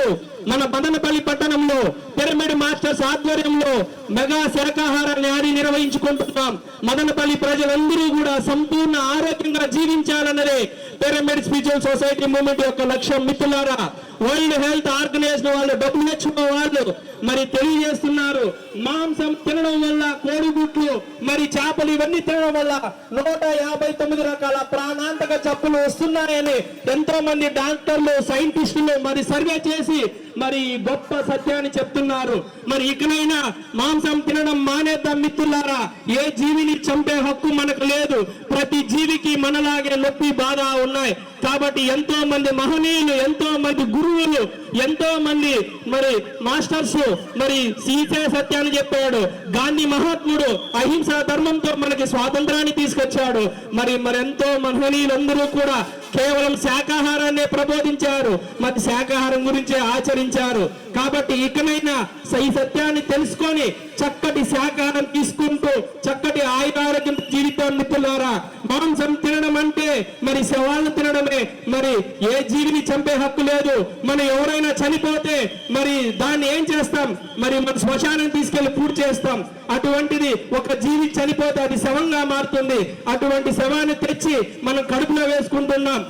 S10: మన మదనపల్లి పట్టణంలో పిరమిడ్ మాస్టర్స్ ఆధ్వర్యంలో మెగా శాకాహార ర్యాలీ నిర్వహించుకుంటున్నాం. మదనపల్లి ప్రజలందరూ కూడా సంపూర్ణ ఆరోగ్యంగా జీవించాలన్నదే పిరమిడ్ స్పిరిచువల్ సొసైటీ మూవ్మెంట్ యొక్క లక్ష్యం. మిత్రులారా, వరల్డ్ హెల్త్ ఆర్గనైజేషన్ వాళ్ళు WHO వాళ్ళు మరి తెలియజేస్తున్నారు, మాంసం తినడం వల్ల, కోడిగుడ్లు మరి చేపలు ఇవన్నీ తినడం వల్ల 159 రకాల ప్రాణాంతక జబ్బులు వస్తున్నాయని ఎంతో మంది డాక్టర్లు, సైంటిస్టులు మరి సర్వే చేసి మరి గొప్ప సత్యాన్ని చెప్తున్నారు. మరి ఇకనైనా మాంసం తినడం మానేద్దాం మిత్రులారా. ఏ జీవిని చంపే హక్కు మనకు లేదు. ప్రతి జీవికి మనలాగే నొప్పి బాధ ఉన్నాయి. కాబట్టి ఎంతో మంది మహనీయులు, ఎంతో మంది గురువులు, ఎంతో మంది మరి మాస్టర్స్ మరి సీసే సత్యాన్ని చెప్పాడు. గాంధీ మహాత్ముడు అహింసా ధర్మంతో మనకి స్వాతంత్రాన్ని తీసుకొచ్చాడు. మరి ఎంతో మహనీయులందరూ కూడా కేవలం శాకాహారాన్నే ప్రబోధించారు, మరి శాకాహారం గురించే ఆచరించారు. కాబట్టి ఇకనైనా ఈ సత్యాన్ని తెలుసుకొని చక్కటి శాకాహారం తీసుకుంటూ చక్కటి ఆయురారోగ్యం జీవితం మిత్రులారా. మాంసం తినడం అంటే మరి శవాలను తినడమే. మరి ఏ జీవిని చంపే హక్కు లేదు. మనం ఎవరైనా చనిపోతే మరి దాన్ని ఏం చేస్తాం? మరి మన శ్మశానం తీసుకెళ్లి పూర్తి చేస్తాం. అటువంటిది ఒక జీవి చనిపోతే అది శవంగా మారుతుంది. అటువంటి శవాన్ని తెచ్చి మనం కడుపులో వేసుకుంటున్నాం.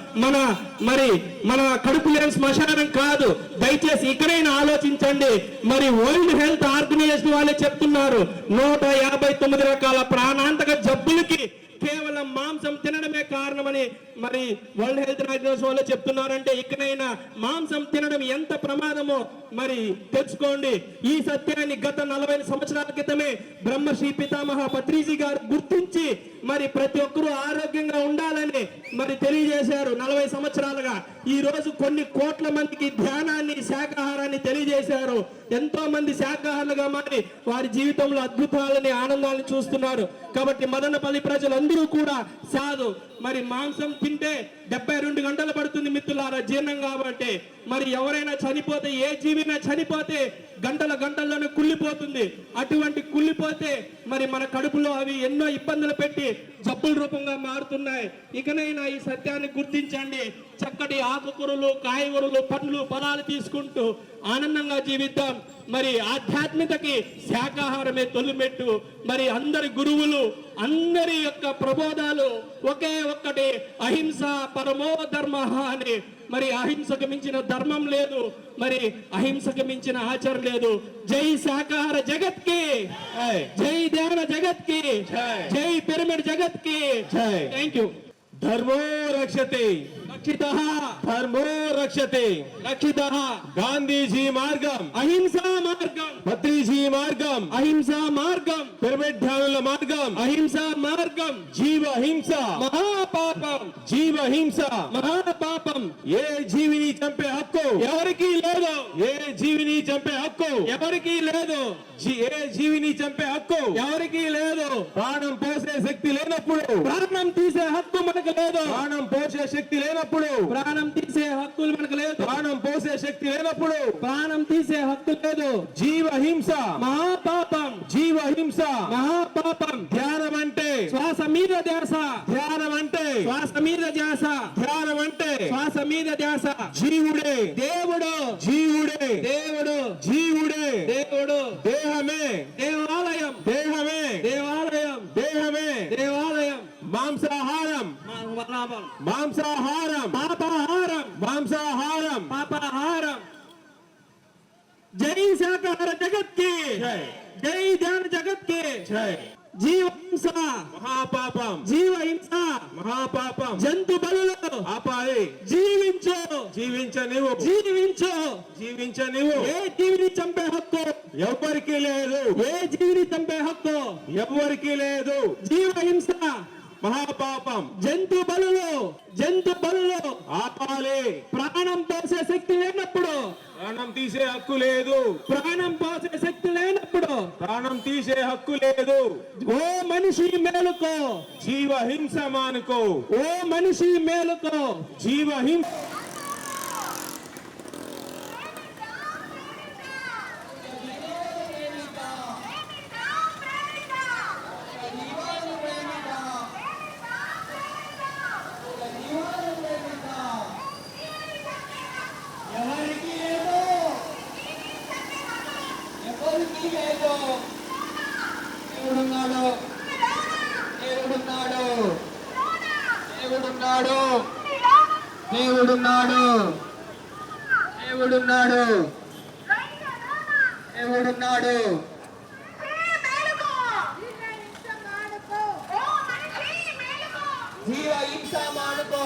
S10: మన కడుపు లేని శ్మశానం కాదు. దయచేసి ఇకనైనా ఆలోచించండి. మరి వరల్డ్ హెల్త్ ఆర్గనైజేషన్ వాళ్ళే చెప్తున్నారు 159 రకాల ప్రాణాంతక జబ్బులకి కేవలం మాంసం తినడమే కారణమని మరి వరల్డ్ హెల్త్ ఆర్గనైజేషన్ వాళ్ళు చెప్తున్నారంటే ఇకనైనా మాంసం తినడం ఎంత ప్రమాదమో మరి తెచ్చుకోండి. ఈ సత్యాన్ని గత 40 సంవత్సరాల క్రితమే బ్రహ్మశ్రీ పితామహ పత్రిజీ గారు గుర్తించి మరి ప్రతి ఒక్కరూ ఆరోగ్యంగా ఉండాలని మరి తెలియజేశారు. 40 సంవత్సరాలుగా ఈ రోజు కొన్ని కోట్ల మందికి ధ్యానాన్ని, శాకాహారాన్ని తెలియజేశారు. ఎంతో మంది శాకాహారులుగా మారి వారి జీవితంలో అద్భుతాలని, ఆనందాలను చూస్తున్నారు. కాబట్టి మదనపల్లి ప్రజలందరూ కూడా సాధు మరి మాంసం తింటే 72 గంటలు పడుతుంది మిత్రులారా జీర్ణం కాబట్టి. మరి ఎవరైనా చనిపోతే, ఏ జీవినా చనిపోతే గంటల్లోనే కుళ్ళిపోతుంది. అటువంటి కుళ్ళిపోతే మరి మన కడుపులో అవి ఎన్నో ఇబ్బందులు పెట్టి జబ్బుల రూపంగా మారుతున్నాయి. ఇకనైనా ఈ సత్యాన్ని గుర్తించండి. చక్కటి ఆకుకూరలు, కాయగూరలు, పండ్లు, ఫలాలు తీసుకుంటూ ఆనందంగా జీవిద్దాం. మరి ఆధ్యాత్మికతకి శాకాహారమే తొలిమెట్టు. మరి అందరి గురువులు, అందరి యొక్క ప్రబోధాలు ఒకే ఒక్కటి, అహింస పరమో ధర్మ అని. మరి అహింసకు మించిన ధర్మం లేదు, మరి అహింసకు మించిన ఆచారం లేదు. జై శాకాహార జగత్ కి, జై ధ్యాన జగత్ కి, జై పిరమిడ్ జగత్ కి. Thank you.
S12: ధర్మో రక్షతే
S10: రక్షితః,
S12: ధర్మో రక్షతే
S10: రక్షితః.
S12: గాంధీజీ మార్గం,
S10: అహింసా మార్గం,
S12: పత్రిజీ మార్గం,
S10: అహింసా మార్గం,
S12: పిరమిడ్ ధ్యానుల మార్గం,
S10: అహింసా మార్గం.
S12: జీవ హింస,
S10: మహాపాపం,
S12: జీవ హింస,
S10: మహాపాపం.
S12: ఏ జీవిని చంపే హక్కు
S10: ఎవరికి లేదు,
S12: ఏ జీవిని చంపే హక్కు
S10: ఎవరికి లేదు,
S12: ఏ జీవిని చంపే హక్కు
S10: ఎవరికి లేదు.
S12: ప్రాణం పోసే శక్తి లేనప్పుడు,
S10: ప్రాణం తీసే హక్కు మనకు లేదు.
S12: ప్రాణం పోసే శక్తి లేనప్పుడు,
S10: ప్రాణం తీసే హక్కులు మనకు లేదు.
S12: ప్రాణం పోసే శక్తి లేనప్పుడు
S10: ప్రాణం తీసే హక్కు లేదు.
S12: జీవ హింస,
S10: మహాపాపం,
S12: జీవ హింస,
S10: మహాపాపం.
S12: ధ్యానం అంటే
S10: శ్వాస మీద ధ్యాస,
S12: ధ్యానం అంటే
S10: శ్వాస మీద ధ్యాస,
S12: ధ్యానం అంటే
S10: శ్వాస మీద ధ్యాస.
S12: జీవుడే,
S10: దేవుడు,
S12: జీవుడే,
S10: దేవుడు,
S12: జీవుడే,
S10: దేవుడు.
S12: దేహమే,
S10: దేవాలయం,
S12: దేహమే,
S10: దేవాలయం,
S12: దేహమే,
S10: దేవాలయం.
S12: మాంసాహారం, మాంసాహారం,
S10: పాపాహారం,
S12: మాంసాహారం,
S10: పాపాహారం. జై శాకాహార జగత్ కి, జై ధ్యాన జగత్ కి. జీవ హింస
S12: మహాపాపం,
S10: జీవ హింస
S12: మహాపాపం.
S10: జంతు బలులు
S12: ఆపాలి,
S10: జీవించు,
S12: జీవించనివ్వు,
S10: జీవించు.
S12: జీవించనివ్వు.
S10: ఏ జీవిని చంపే హక్కు
S12: ఎవ్వరికి లేదు,
S10: ఏ జీవిని చంపే హక్కు
S12: ఎవ్వరికి లేదు.
S10: జీవ హింస,
S12: మహాపాపం.
S10: జంతు బలులు, జంతు బలులు.
S12: ఆపాలి.
S10: ప్రాణం పోసే శక్తి లేనప్పుడు,
S12: ప్రాణం తీసే హక్కు లేదు,
S10: ప్రాణం పోసే శక్తి లేనప్పుడు
S12: ప్రాణం తీసే హక్కు లేదు.
S10: ఓ మనిషి మేలుకో,
S12: జీవ హింస మానుకో,
S10: ఓ మనిషి మేలుకో.
S12: జీవ హింస.
S8: దేవుడున్నాడు, దేవుడున్నాడు, దేవుడున్నాడు, దేవుడున్నాడు, దేవుడున్నాడు, దేవుడున్నాడు. జీవ హింస మానుకో.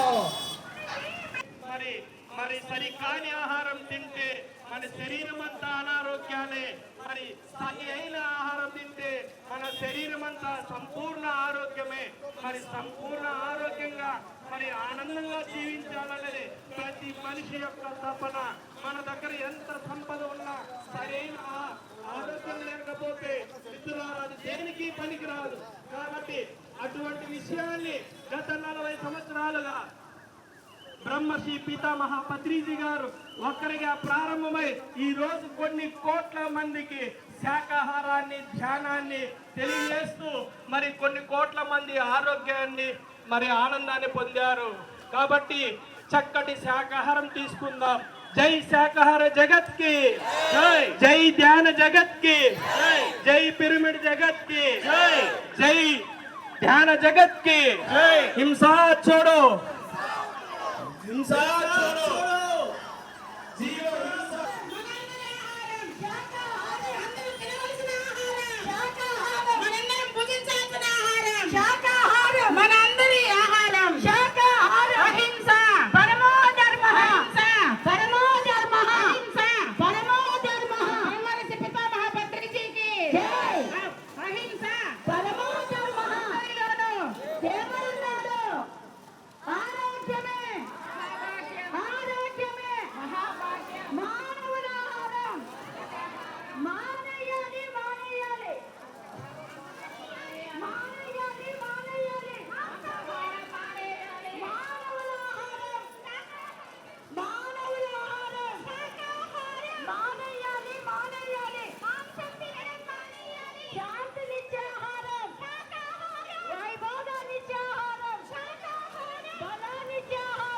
S10: మరి సరికాని ఆహారం తింటే మన శరీరం అంతా అనారోగ్యాలే. మరి సరి అయిన ఆహారం తింటే మన శరీరం అంతా అంతా సంపూర్ణ ఆరోగ్యమే. మరి సంపూర్ణ ఆరోగ్యంగా మరి ఆనందంగా జీవించాలనేది ప్రతి మనిషి యొక్క తపన. మన దగ్గర ఎంత సంపద ఉన్నా సరైన ఆరోగ్యం లేకపోతే మిత్రులారా అది దేనికి పనికిరాదు. కాబట్టి అటువంటి విషయాన్ని గత 40 సంవత్సరాలుగా బ్రహ్మశ్రీ పితామహ పత్రిజీ గారు ఒక్కరిగా ప్రారంభమై ఈ రోజు కొన్ని కోట్ల మందికి శాకాహారాన్ని, ధ్యానాన్ని తెలియజేస్తూ మరి కొన్ని కోట్ల మంది ఆరోగ్యాన్ని మరి ఆనందాన్ని పొందారు. కాబట్టి చక్కటి శాకాహారం తీసుకుందాం. జై శాకాహార జగత్ కి జై, జై ధ్యాన జగత్ కి జై, జై పిరమిడ్ జగత్ కి జై, జై ధ్యాన జగత్ కి జై. హింసా छोड़ो, हिंसा छोड़ो, जीव हिंसा.
S9: మనందరి ఆహారం శాకాహారం. అహింస పరమో ధర్మః. పరమో ధర్మః. పరమో ధర్మః. బ్రహ్మర్షి పితామహ పత్రిజీకి జై. అహింస పరమో ధర్మః. దేవుడున్నాడు. ఆరోగ్యమే ఆరోగ్యమే మహాభాగ్యం. మానవుల ఆహారం మానేయాలి మానేయాలి మానేయాలి మానేయాలి. మానవుల ఆహారం మానవుల ఆహారం మానేయాలి మానేయాలి. శాంతినిచ్చే ఆహారం, వైభోగాన్నిచ్చే ఆహారం, బలాన్నిచ్చే ఆహారం.